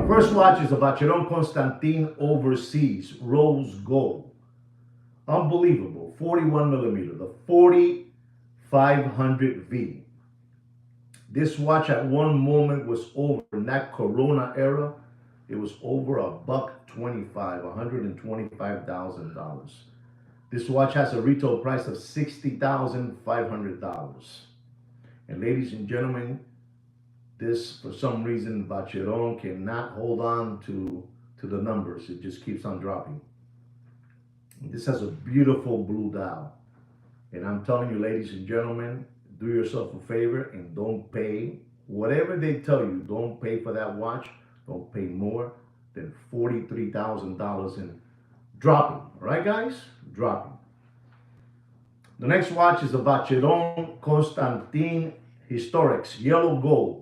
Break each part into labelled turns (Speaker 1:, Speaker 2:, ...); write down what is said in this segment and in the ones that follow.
Speaker 1: First watch is a Vacheron Constantin Overseas Rose Gold. Unbelievable. 41 millimeter, the 4500V. This watch at one moment was over, in that Corona era, it was over $125, $125,000. This watch has a retail price of $60,500. And ladies and gentlemen, this, for some reason, Vacheron cannot hold on to the numbers. It just keeps on dropping. This has a beautiful blue dial. And I'm telling you, ladies and gentlemen, do yourself a favor and don't pay whatever they tell you. Don't pay for that watch. Don't pay more than $43,000 in dropping. All right, guys? Dropping. The next watch is a Vacheron Constantin Historics Yellow Gold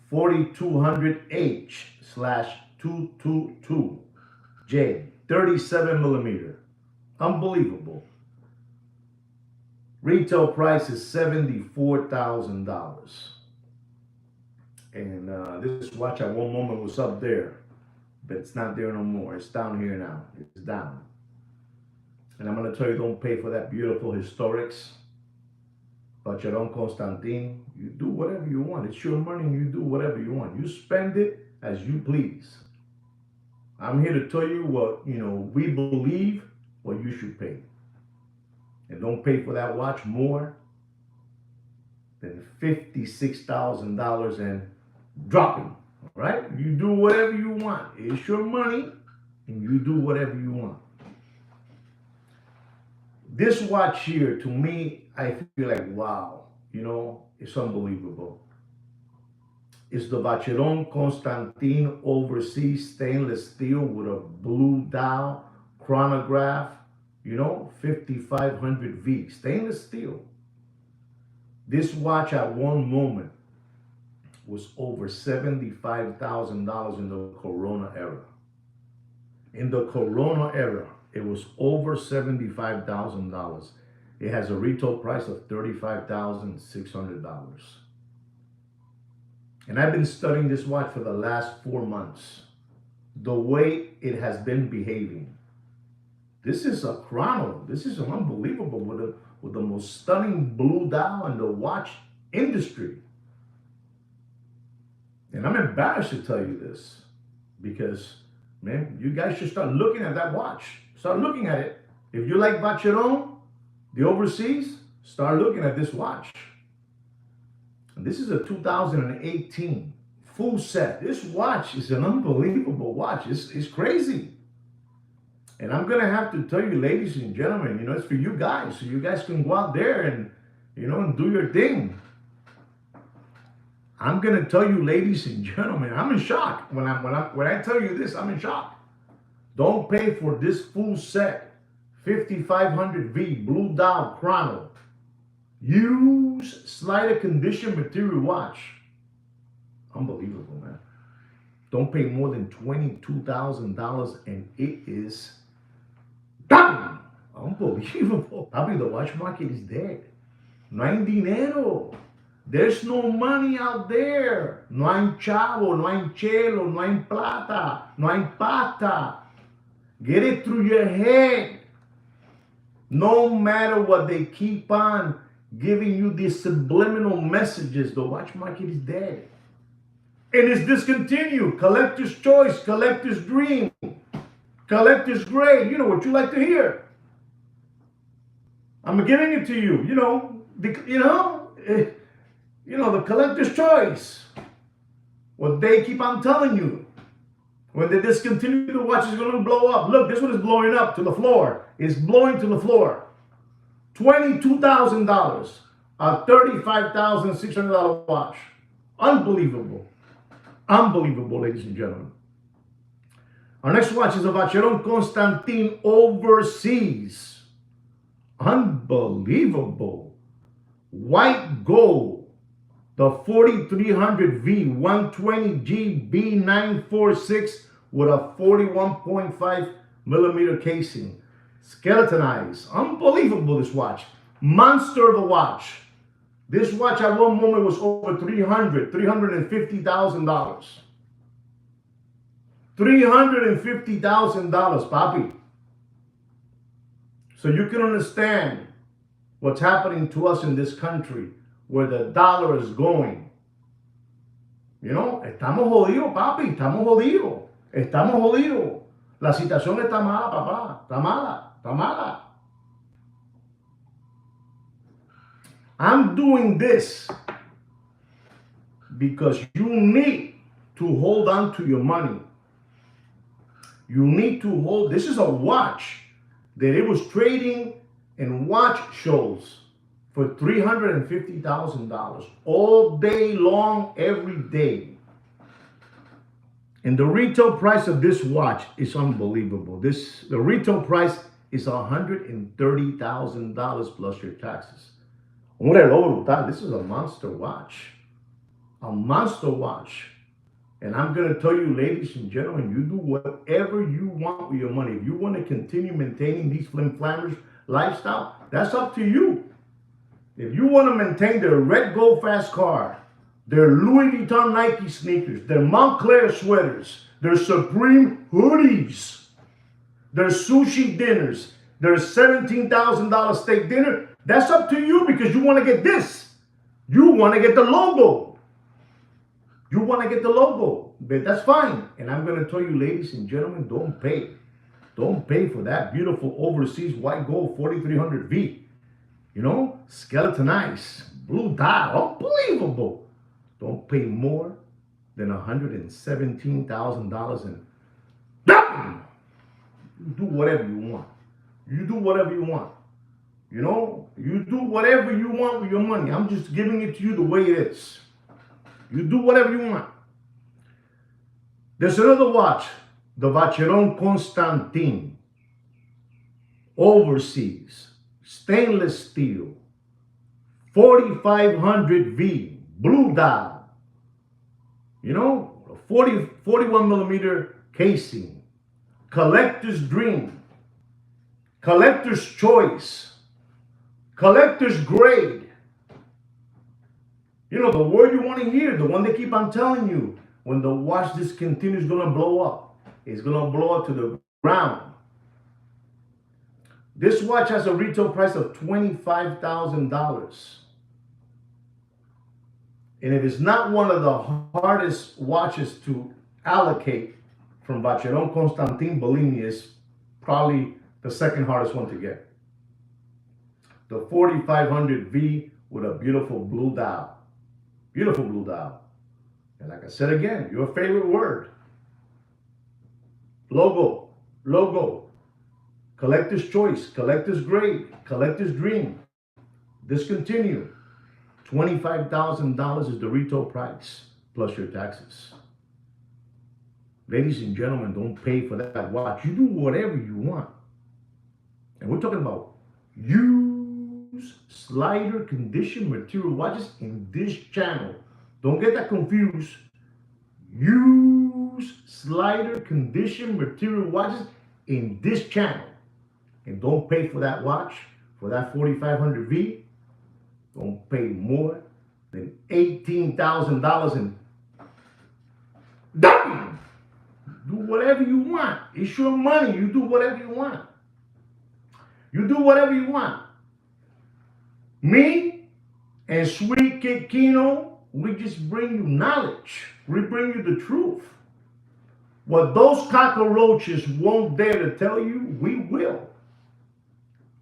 Speaker 1: 4200H/222J 37 millimeter. Unbelievable. Retail price is $74,000. And this watch at one moment was up there, but it's not there no more. It's down here now. It's down. And I'm going to tell you, don't pay for that beautiful Historics. Vacheron Constantin, you do whatever you want. It's your money and you do whatever you want. You spend it as you please. I'm here to tell you what, we believe what you should pay. And don't pay for that watch more than $56,000 and dropping, right? You do whatever you want. It's your money and you do whatever you want. This watch here, to me, I feel like, wow, it's unbelievable. It's the Vacheron Constantin Overseas Stainless Steel with a blue dial, chronograph, 5500V, stainless steel. This watch at one moment was over $75,000 in the Corona era. In the Corona era, it was over $75,000. It has a retail price of $35,600. And I've been studying this watch for the last 4 months. The way it has been behaving. This is a Chrono. This is unbelievable with the most stunning blue dial in the watch industry. And I'm embarrassed to tell you this because, man, you guys should start looking at that watch. Start looking at it. If you like Vacheron, the Overseas, start looking at this watch. And this is a 2018 full set. This watch is an unbelievable watch. It's crazy. And I'm going to have to tell you, ladies and gentlemen, it's for you guys. So you guys can go out there and, and do your thing. I'm going to tell you, ladies and gentlemen, I'm in shock. When I tell you this, I'm in shock. Don't pay for this full set, 5500V blue dial chrono. Use slider condition material watch. Unbelievable, man. Don't pay more than $22,000 and it is done. Unbelievable. Probably the watch market is dead. No hay dinero. There's no money out there. No hay chavo, no hay chelo, no hay plata, no hay pata. Get it through your head. No matter what they keep on giving you these subliminal messages, the watch market is dead. And it's discontinued. Collector's choice, collector's dream, collector's grade. You know what you like to hear. I'm giving it to you. The collector's choice. What they keep on telling you. When they discontinue, the watch is going to blow up. Look, this one is blowing up to the floor. It's blowing to the floor. $22,000. A $35,600 watch. Unbelievable. Unbelievable, ladies and gentlemen. Our next watch is a Vacheron Constantin Overseas. Unbelievable. White gold. The 4300V 120G B946 with a 41.5 millimeter casing. Skeletonized. Unbelievable, this watch. Monster of a watch. This watch at one moment was over $350,000. $350,000, papi. So you can understand what's happening to us in this country, where the dollar is going. You know, estamos jodidos, papi, estamos jodidos. Estamos jodidos. La situación está mala, papá. Está mala, está mala. I'm doing this because you need to hold on to your money. You need to hold. This is a watch that it was trading in watch shows for $350,000 all day long, every day. And the retail price of this watch is unbelievable. The retail price is $130,000 plus your taxes. This is a monster watch. A monster watch. And I'm going to tell you, ladies and gentlemen, you do whatever you want with your money. If you want to continue maintaining these flim-flammers lifestyle, that's up to you. If you want to maintain their red gold fast car, their Louis Vuitton Nike sneakers, their Montclair sweaters, their Supreme hoodies, their sushi dinners, their $17,000 steak dinner, that's up to you, because you want to get this. You want to get the logo. You want to get the logo, but that's fine. And I'm going to tell you, ladies and gentlemen, don't pay. Don't pay for that beautiful overseas white gold 4300V. You know, skeletonized, blue dial, unbelievable. Don't pay more than $117,000 and you do whatever you want. You do whatever you want. You know, you do whatever you want with your money. I'm just giving it to you the way it is. You do whatever you want. There's another watch, the Vacheron Constantin, overseas, stainless steel, 4500V, blue dial, you know, 41 millimeter casing, collector's dream, collector's choice, collector's grade. You know, the word you want to hear, the one they keep on telling you, when the watch discontinues, it's going to blow up. It's going to blow up to the ground. This watch has a retail price of $25,000. And if it's not one of the hardest watches to allocate from Vacheron Constantin, believe me, it's probably the second hardest one to get. The 4500V with a beautiful blue dial. Beautiful blue dial. And like I said again, your favorite word. Logo, logo. Collector's choice, collector's grade, collector's dream. Discontinue. $25,000 is the retail price, plus your taxes. Ladies and gentlemen, don't pay for that watch. You do whatever you want. And we're talking about used slider condition material watches in this channel. Don't get that confused. Used slider condition material watches in this channel. And don't pay for that watch, for that 4500V. Don't pay more than $18,000 and done. Do whatever you want. It's your money. You do whatever you want. You do whatever you want. Me and Sweet Kid Kino, we just bring you knowledge. We bring you the truth. What those cockroaches won't dare to tell you, we will.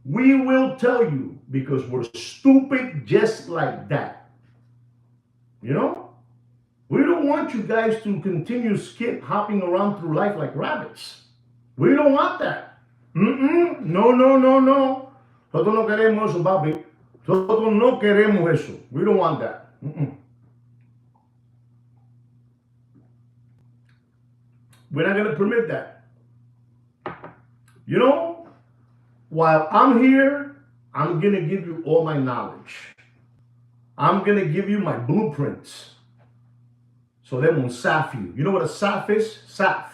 Speaker 1: We will tell you, because we're stupid just like that. You know? We don't want you guys to continue hopping around through life like rabbits. We don't want that. No, no, no, no. Nosotros no queremos eso, papi. Nosotros no queremos eso. We don't want that. We're not going to permit that. You know, while I'm here, I'm going to give you all my knowledge. I'm going to give you my blueprints. So they won't saff you. You know what a saff is? Saff.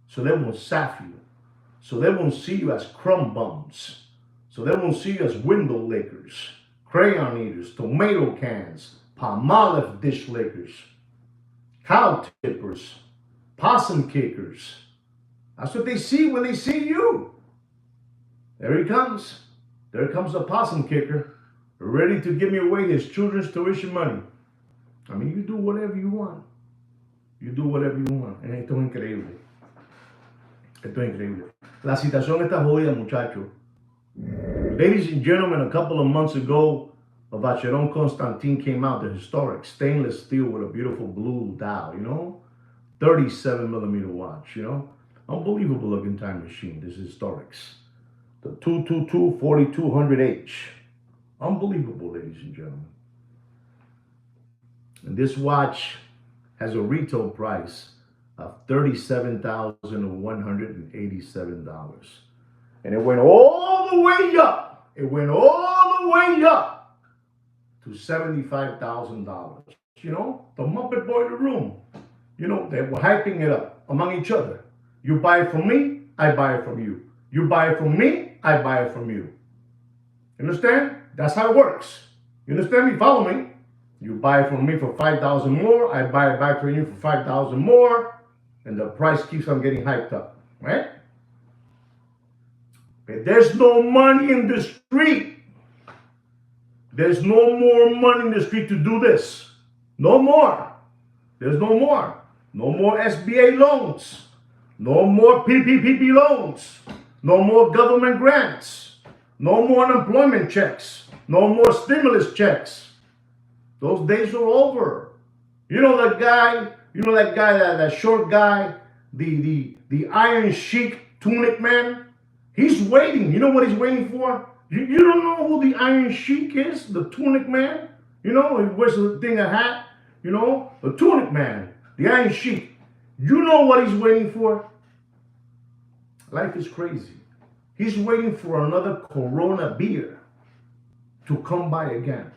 Speaker 1: So they won't saff you. So they won't see you as crumb bums. So they won't see you as window lickers, crayon eaters, tomato cans, palm olive dish lickers, cow tippers, Possum kickers. That's what they see when they see you. There he comes. There comes the possum kicker, ready to give me away his children's tuition money. I mean, you do whatever you want. You do whatever you want. Esto es increíble. Esto es increíble. La situación está jodida, muchachos. Ladies and gentlemen, a couple of months ago, a Vacheron Constantin came out, the historic stainless steel with a beautiful blue dial, you know? 37 millimeter watch, you know? Unbelievable looking time machine. This is historics. The 222 4200H. Unbelievable, ladies and gentlemen. And this watch has a retail price of $37,187. And it went all the way up. It went all the way up to $75,000. You know, the Muppet Boy in the room. You know, they were hyping it up among each other. You buy it from me, I buy it from you. You buy it from me, I buy it from you. You understand? That's how it works. You understand me? Follow me. You buy it from me for 5,000 more, I buy it back from you for 5,000 more, and the price keeps on getting hyped up, right? But there's no money in the street. There's no more money in the street to do this. No more. There's no more. No more SBA loans. No more PPP loans. No more government grants. No more unemployment checks. No more stimulus checks. Those days are over. You know that guy, that short guy, the Iron Sheik tunic man? He's waiting. You know what he's waiting for? You don't know who the Iron Sheik is? The tunic man? You know, he wears a thing, a hat. You know, the tunic man, the Iron Sheik. You know what he's waiting for? Life is crazy. He's waiting for another Corona beer to come by again.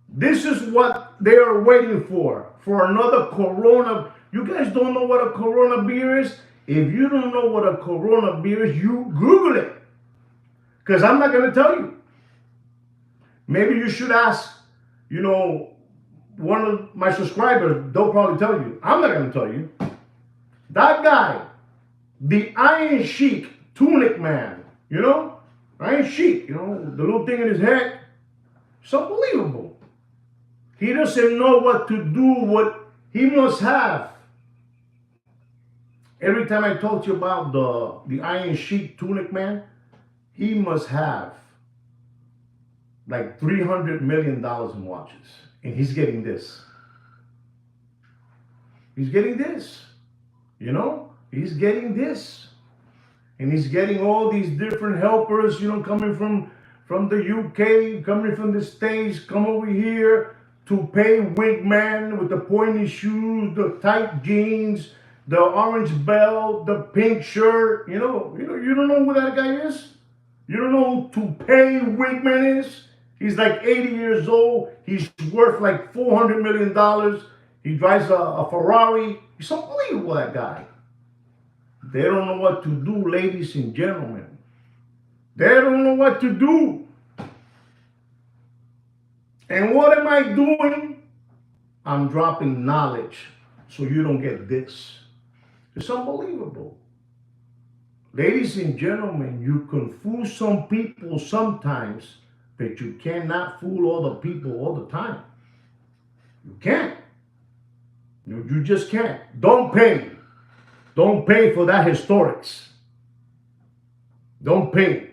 Speaker 1: This is what they are waiting for another Corona. You guys don't know what a Corona beer is? If you don't know what a Corona beer is, you Google it. Because I'm not going to tell you. Maybe you should ask, you know, one of my subscribers. They'll probably tell you. I'm not going to tell you. That guy, the Iron Sheik tunic man, you know, Iron Sheik, you know, the little thing in his head. It's unbelievable. He doesn't know what to do, what he must have. Every time I talk to you about the Iron Sheik tunic man, he must have like $300 million in watches. And he's getting this. He's getting this. You know? He's getting this. And he's getting all these different helpers, you know, coming from the UK, coming from the States, come over here to pay Wigman with the pointy shoes, the tight jeans, the orange belt, the pink shirt. You don't know who that guy is? You don't know who to pay Wigman is? He's like 80 years old. He's worth like $400 million. He drives a Ferrari. He's unbelievable, that guy. They don't know what to do, ladies and gentlemen. They don't know what to do. And what am I doing? I'm dropping knowledge so you don't get this. It's unbelievable. Ladies and gentlemen, you can fool some people sometimes, but you cannot fool all the people all the time. You can't. You just can't. Don't pay. Don't pay for that historics. Don't pay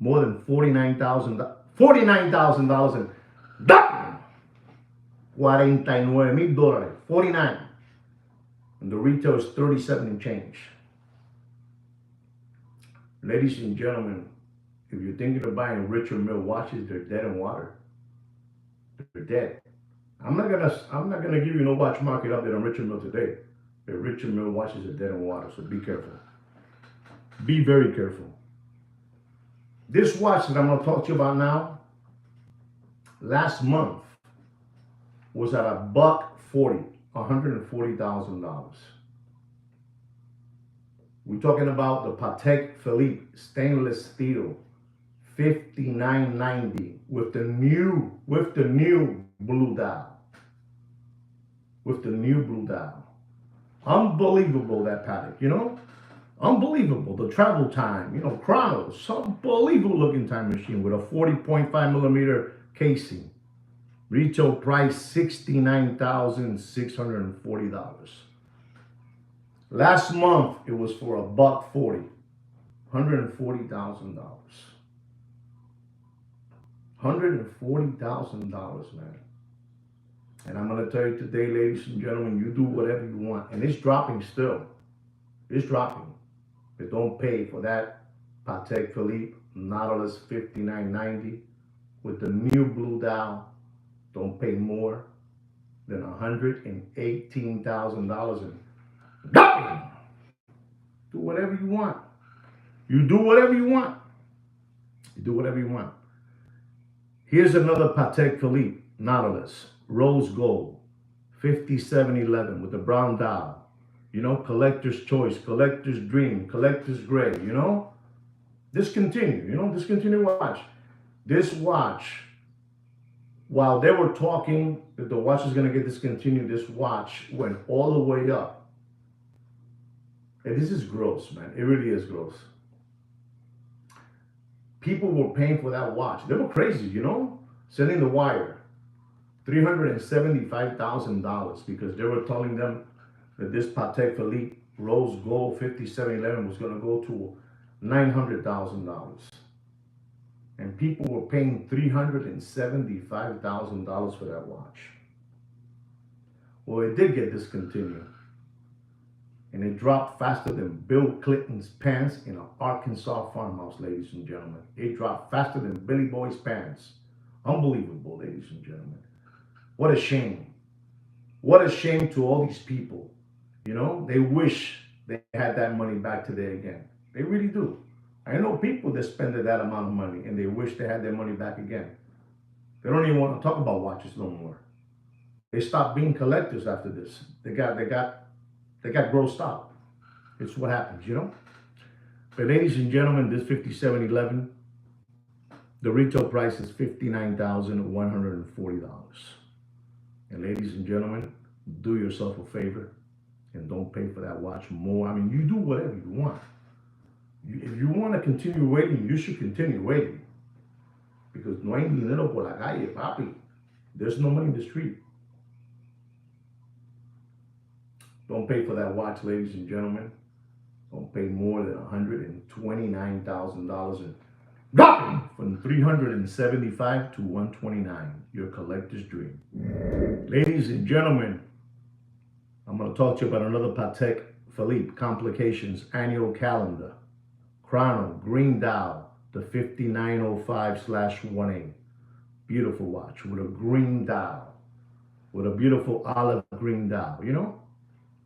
Speaker 1: more than $49,000 and $49,000. 49. And the retail is 37 and change. Ladies and gentlemen, if you're thinking of buying Richard Mille watches, they're dead in water. They're dead. I'm not gonna give you no watch market update on Richard Mille today. The Richard Mille watches are dead in water, so be careful. Be very careful. This watch that I'm gonna talk to you about now, last month was at $140,000. We're talking about the Patek Philippe stainless steel, $59.90 with the new blue dial. with the new blue dial. Unbelievable, that Patek, you know? Unbelievable. The travel time, you know, Chrono, some unbelievable looking time machine with a 40.5 millimeter casing. Retail price $69,640. Last month it was for $140, $140,000. $140,000, man. And I'm gonna tell you today, ladies and gentlemen, you do whatever you want, and it's dropping still. It's dropping. But don't pay for that Patek Philippe Nautilus 5990 with the new blue dial. Don't pay more than $118,000 and do whatever you want. You do whatever you want. You do whatever you want. Here's another Patek Philippe Nautilus, rose gold, 5711 with the brown dial. You know, collector's choice, collector's dream, collector's gray, you know? Discontinue, you know, discontinue watch. This watch, while they were talking that the watch is gonna get discontinued, this watch went all the way up. And this is gross, man. It really is gross. People were paying for that watch. They were crazy, you know? Sending the wire. $375,000 because they were telling them that this Patek Philippe Rose Gold 5711 was going to go to $900,000. And people were paying $375,000 for that watch. Well, it did get discontinued. And it dropped faster than Bill Clinton's pants in an Arkansas farmhouse, ladies and gentlemen. It dropped faster than Billy Boy's pants. Unbelievable, ladies and gentlemen. What a shame. What a shame to all these people. You know, they wish they had that money back today again. They really do. I know people that spend that amount of money and they wish they had their money back again. They don't even want to talk about watches no more. They stopped being collectors after this. They got grossed out. It's what happens, you know? But ladies and gentlemen, this 5711, the retail price is $59,140. And ladies and gentlemen, do yourself a favor and don't pay for that watch more. I mean, you do whatever you want. If you want to continue waiting, you should continue waiting. Because no hay dinero por la calle, papi. There's no money in the street. Don't pay for that watch, ladies and gentlemen. Don't pay more than $129,000 and dropping from $375 to $129. Your collector's dream. Ladies and gentlemen, I'm going to talk to you about another Patek Philippe Complications annual calendar. Chrono, green dial, the 5905/1A. Beautiful watch with a green dial. With a beautiful olive green dial, you know?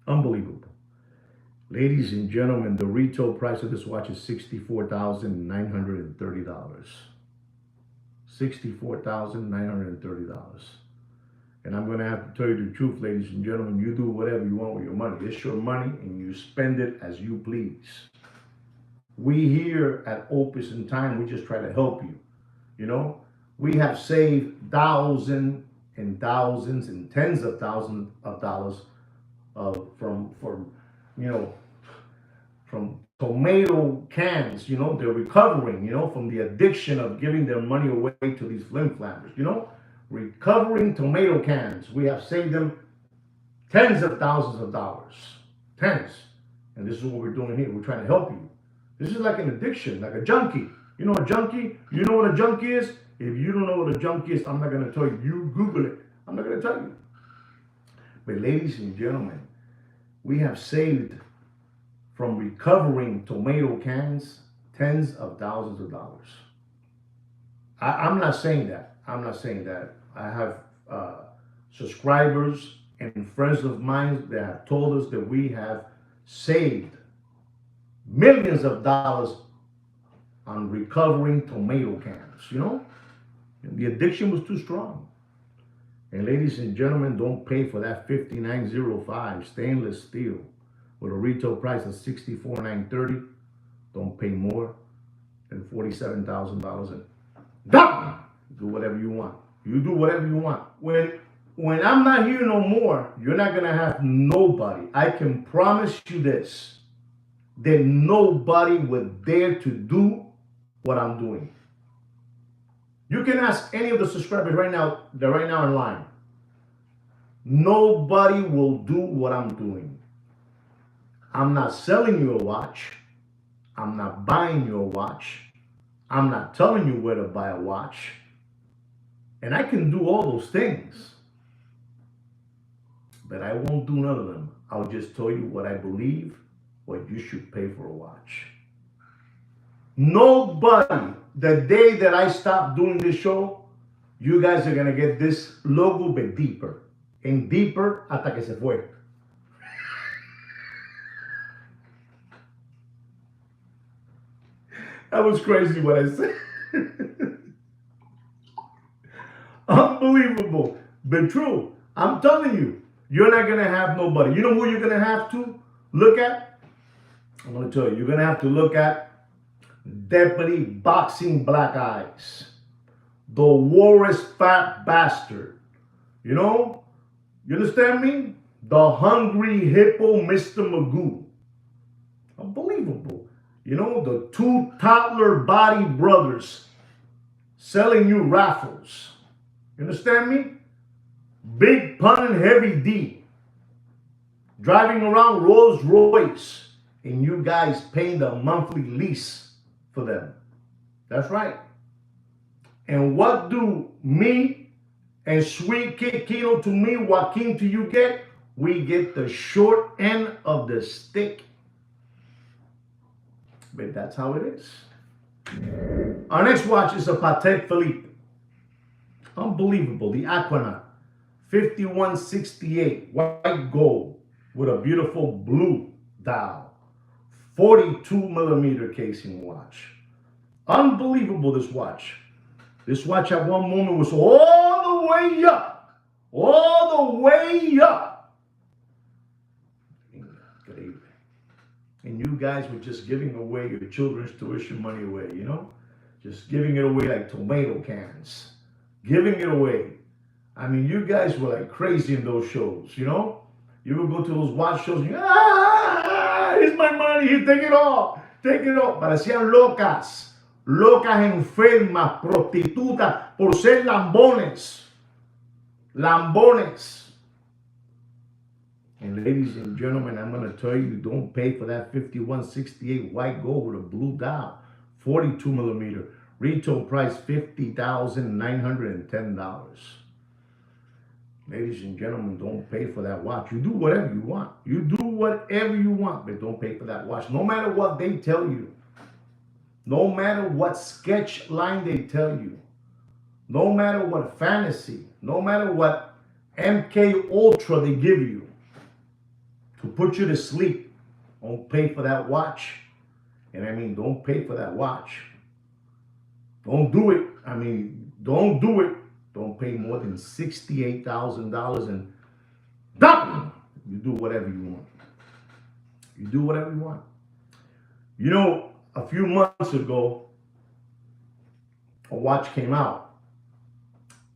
Speaker 1: Unbelievable. Ladies and gentlemen, the retail price of this watch is $64,930. $64,930. And I'm going to have to tell you the truth, ladies and gentlemen. You do whatever you want with your money. It's your money and you spend it as you please. We here at Opus in Time, we just try to help you. You know, we have saved thousands and thousands and tens of thousands of dollars from tomato cans. You know, they're recovering, you know, from the addiction of giving their money away to these flim flammers, you know, recovering tomato cans. We have saved them tens of thousands of dollars, tens. And this is what we're doing here. We're trying to help you. This is like an addiction, like a junkie. You know a junkie? You know what a junkie is? If you don't know what a junkie is, I'm not going to tell you. You Google it. I'm not going to tell you. But ladies and gentlemen, we have saved from recovering tomato cans tens of thousands of dollars. I'm not saying that. I'm not saying that. I have subscribers and friends of mine that have told us that we have saved millions of dollars on recovering tomato cans, you know? And the addiction was too strong. And ladies and gentlemen, don't pay for that 5905 stainless steel with a retail price of $64,930. Don't pay more than $47,000 and do whatever you want. You do whatever you want. When when I'm not here no more, you're not gonna have nobody. I can promise you this, that nobody would dare to do what I'm doing. You can ask any of the subscribers right now, they're right now in line. Nobody will do what I'm doing. I'm not selling you a watch. I'm not buying you a watch. I'm not telling you where to buy a watch. And I can do all those things. But I won't do none of them. I'll just tell you what I believe, what you should pay for a watch. Nobody, the day that I stop doing this show, you guys are going to get this logo but deeper. And deeper hasta que se fue. That was crazy what I said. Unbelievable, but true. I'm telling you, you're not going to have nobody. You know who you're going to have to look at? I'm going to tell you, you're going to have to look at Deputy Boxing Black Eyes, the worst fat bastard. You know? You understand me? The hungry hippo, Mr. Magoo. Unbelievable. You know, the two toddler body brothers selling you raffles. You understand me? Big Pun and Heavy D driving around Rolls Royce, and you guys paying the monthly lease for them. That's right. And what do me and Sweet Kid Kino to me, Joaquin to you get? We get the short end of the stick. But that's how it is. Our next watch is a Patek Philippe. Unbelievable. The Aquanaut. 5168. White gold with a beautiful blue dial. 42 millimeter casing watch. Unbelievable, this watch. This watch at one moment was all the way up. All the way up. And you guys were just giving away your children's tuition money away, you know? Just giving it away like tomato cans. Giving it away. I mean, you guys were like crazy in those shows, you know? You would go to those watch shows and you, here's my money, here, take it all. Take it all. Parecían locas. Locas enfermas, prostitutas, por ser lambones. Lambones. And ladies and gentlemen, I'm going to tell you, don't pay for that 5168 white gold with a blue dial, 42 millimeter. Retail price $50,910. Ladies and gentlemen, don't pay for that watch. You do whatever you want. You do whatever you want, but don't pay for that watch. No matter what they tell you. No matter what sketch line they tell you. No matter what fantasy. No matter what MK Ultra they give you to put you to sleep. Don't pay for that watch. And I mean, don't pay for that watch. Don't do it. I mean, don't do it. Don't pay more than $68,000 and you do whatever you want. You do whatever you want. You know, a few months ago, a watch came out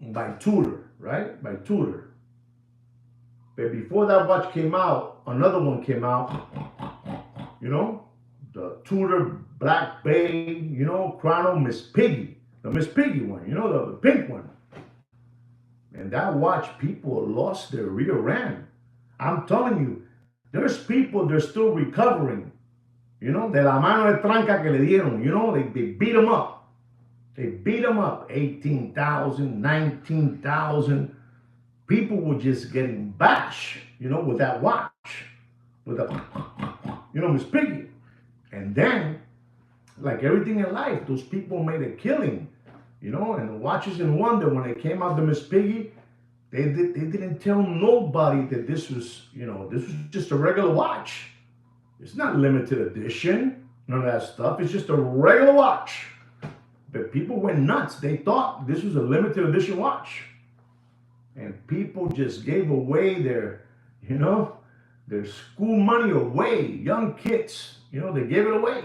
Speaker 1: by Tudor, right? By Tudor. But before that watch came out, another one came out, you know, the Tudor Black Bay, you know, Chrono Miss Piggy, the Miss Piggy one, you know, the pink one. And that watch, people lost their rear end. I'm telling you, there's people, they're still recovering, you know, de la mano de tranca que le dieron, you know, they beat them up. They beat them up, 18,000, 19,000. People were just getting bashed, you know, with that watch, with a, you know, Miss Piggy. And then, like everything in life, those people made a killing, you know, and the Watches and Wonder, when they came out, the Miss Piggy, they didn't tell nobody that this was, you know, this was just a regular watch. It's not limited edition, none of that stuff. It's just a regular watch. But people went nuts. They thought this was a limited edition watch. And people just gave away their, you know, their school money away. Young kids, you know, they gave it away.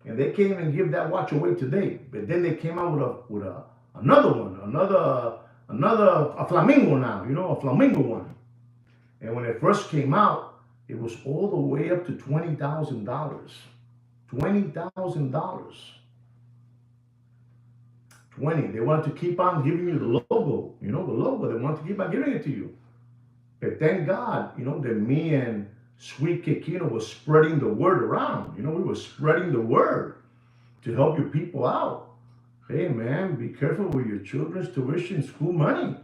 Speaker 1: And they can't even give that watch away today. But then they came out with another one, another a Flamingo now, you know, a Flamingo one. And when it first came out, it was all the way up to $20,000. $20,000. 20. They want to keep on giving you the logo, you know, the logo. They want to keep on giving it to you. But thank God, you know, that me and Sweet Kikino was spreading the word around. You know, we were spreading the word to help you people out. Hey, man, be careful with your children's tuition school money,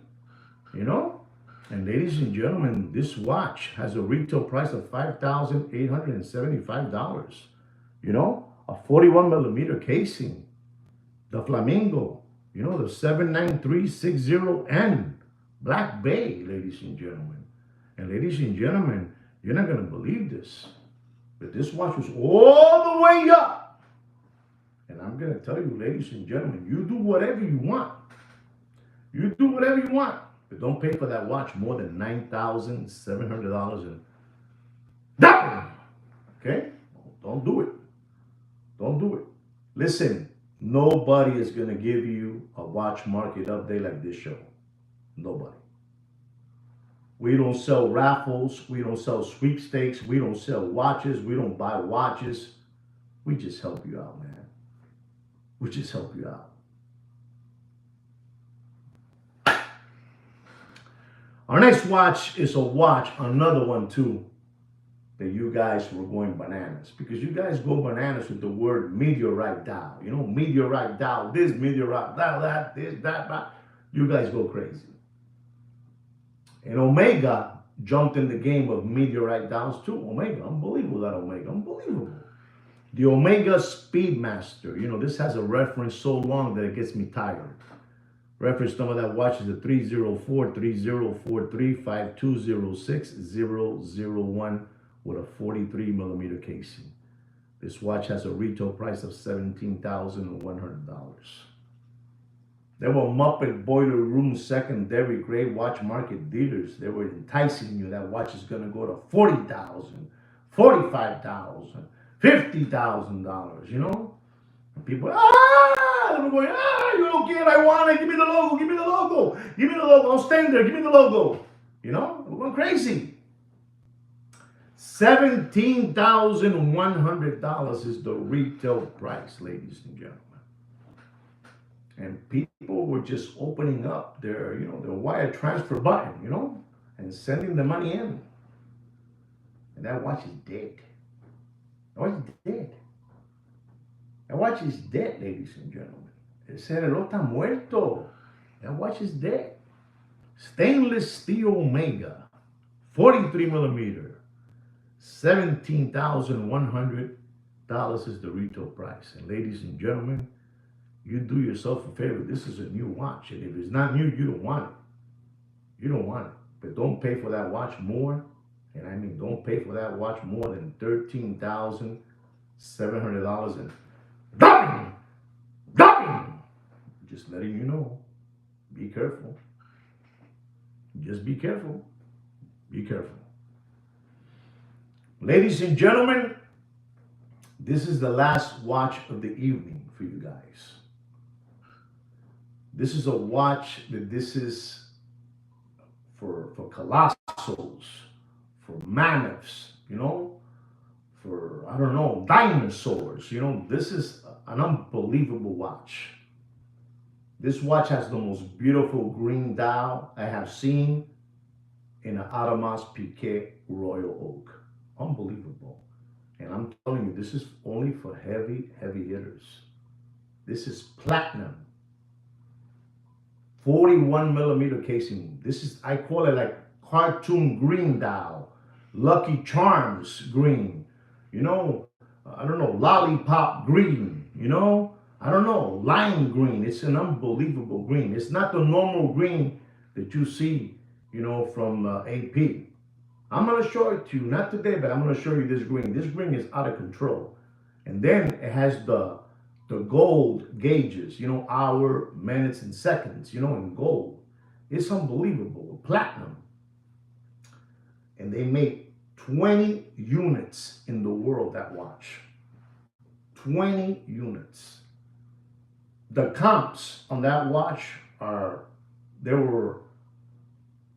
Speaker 1: you know? And ladies and gentlemen, this watch has a retail price of $5,875. You know, a 41 millimeter casing, the Flamingo, you know, the 79360N, Black Bay, ladies and gentlemen. And ladies and gentlemen, you're not going to believe this, but this watch was all the way up. And I'm going to tell you, ladies and gentlemen, you do whatever you want. You do whatever you want, but don't pay for that watch more than $9,700. And okay? Don't do it. Don't do it. Listen, nobody is going to give you a watch market update like this show. Nobody. We don't sell raffles. We don't sell sweepstakes. We don't sell watches. We don't buy watches. We just help you out, man. We just help you out. Our next watch is a watch, another one too, that you guys were going bananas. Because you guys go bananas with the word meteorite dial. You know, meteorite dial, this, meteorite dial, that, this, that. You guys go crazy. And Omega jumped in the game of meteorite dials too. Omega, unbelievable that Omega, unbelievable. The Omega Speedmaster, you know, this has a reference so long that it gets me tired. Reference number of that watch is the 304-3043-5206-001 with a 43 millimeter casing. This watch has a retail price of $17,100. There were Muppet Boiler Room secondary grade watch market dealers. They were enticing you. That watch is going to go to $40,000, $45,000, $50,000, you know? And people, they were going, you don't care, I want it, give me the logo, give me the logo, give me the logo, I'll stand there, give me the logo. You know, we're going crazy. $17,100 is the retail price, ladies and gentlemen. And people were just opening up their, you know, their wire transfer button, you know, and sending the money in. And that watch is dead. That watch is dead. That watch is dead, ladies and gentlemen. Ese reloj está muerto. That watch is dead. Stainless steel Omega, 43 millimeter, $17,100 is the retail price. And ladies and gentlemen, you do yourself a favor. This is a new watch. And if it's not new, you don't want it. You don't want it. But don't pay for that watch more. And I mean, don't pay for that watch more than $13,700. And dumping! Just letting you know. Be careful. Just be careful. Be careful. Ladies and gentlemen, this is the last watch of the evening for you guys. This is a watch that this is for colossals, for mammoths, you know, for, I don't know, dinosaurs. You know, this is an unbelievable watch. This watch has the most beautiful green dial I have seen in an Audemars Piguet Royal Oak. Unbelievable. And I'm telling you, this is only for heavy hitters. This is platinum. 41 millimeter casing. This is, I call it like cartoon green dial. Lucky Charms green. You know, I don't know, lollipop green. You know, I don't know, lime green. It's an unbelievable green. It's not the normal green that you see, you know, from AP. I'm going to show it to you, not today, but I'm going to show you this green. This green is out of control. And then it has the gold gauges, you know, hour, minutes, and seconds, you know, in gold. It's unbelievable. Platinum. And they make 20 units in the world, that watch. 20 units. The comps on that watch are they were,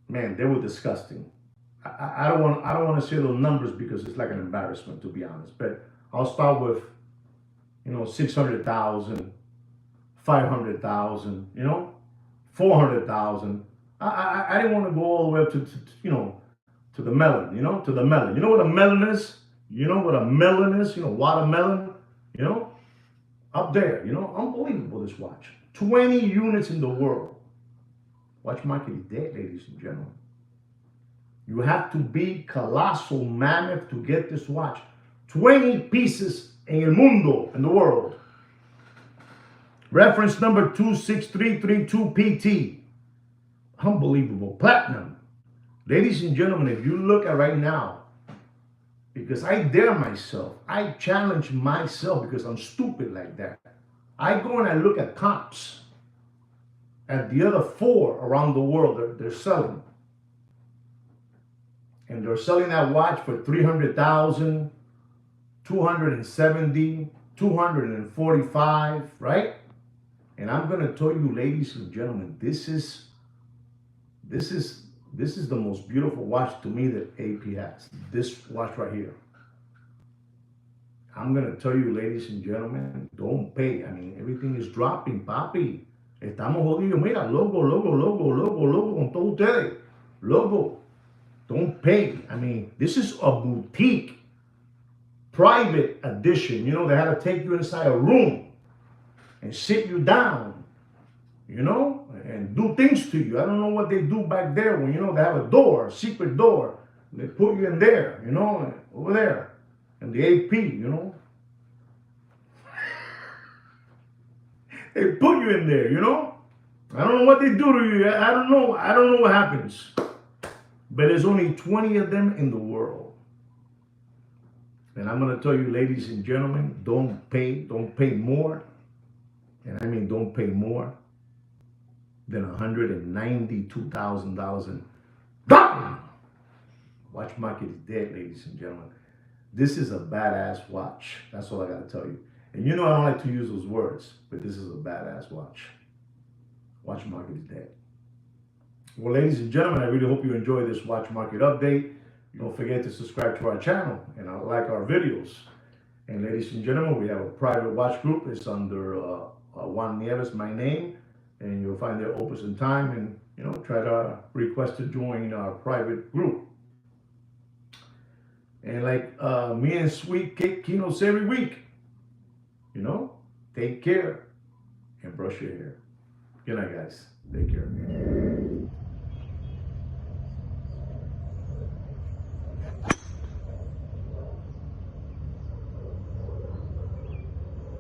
Speaker 1: man, they were disgusting. I don't want to say those numbers because it's like an embarrassment, to be honest. But I'll start with, 600,000, 500,000, 400,000. I didn't want to go all the way up to the melon, to the melon. You know what a melon is? You know what a melon is? Watermelon, you know, up there, unbelievable this watch. 20 units in the world. Watch market is dead, ladies and gentlemen. You have to be colossal mammoth to get this watch. 20 pieces en el mundo, in the world. Reference number 26332PT. Unbelievable. Platinum. Ladies and gentlemen, if you look at right now, because I dare myself, I challenge myself because I'm stupid like that. I go and I look at comps at the other four around the world that they're selling. And they're selling that watch for 300,000, 270, 245, right? And I'm going to tell you, ladies and gentlemen, this is the most beautiful watch to me that AP has. This watch right here. I'm going to tell you, ladies and gentlemen, don't pay. I mean, everything is dropping, papi. Estamos jodidos. Mira, logo, con todos ustedes. Logo. Don't pay. I mean, this is a boutique, private edition. They had to take you inside a room and sit you down, and do things to you. I don't know what they do back there when, they have a door, a secret door. They put you in there, over there. And the AP, They put you in there, I don't know what they do to you. I don't know what happens. But there's only 20 of them in the world. And I'm going to tell you, ladies and gentlemen, don't pay more. And I mean, don't pay more than $192,000. And BAM! Watch market is dead, ladies and gentlemen. This is a badass watch. That's all I got to tell you. And I don't like to use those words, but this is a badass watch. Watch market is dead. Well, ladies and gentlemen, I really hope you enjoy this watch market update. Don't forget to subscribe to our channel and like our videos. And ladies and gentlemen, we have a private watch group. It's under Juan Nieves, my name. And you'll find their opus in time and, try to request to join our private group. And like me and Sweet Cake keynotes every week, take care and brush your hair. Good night, guys. Take care.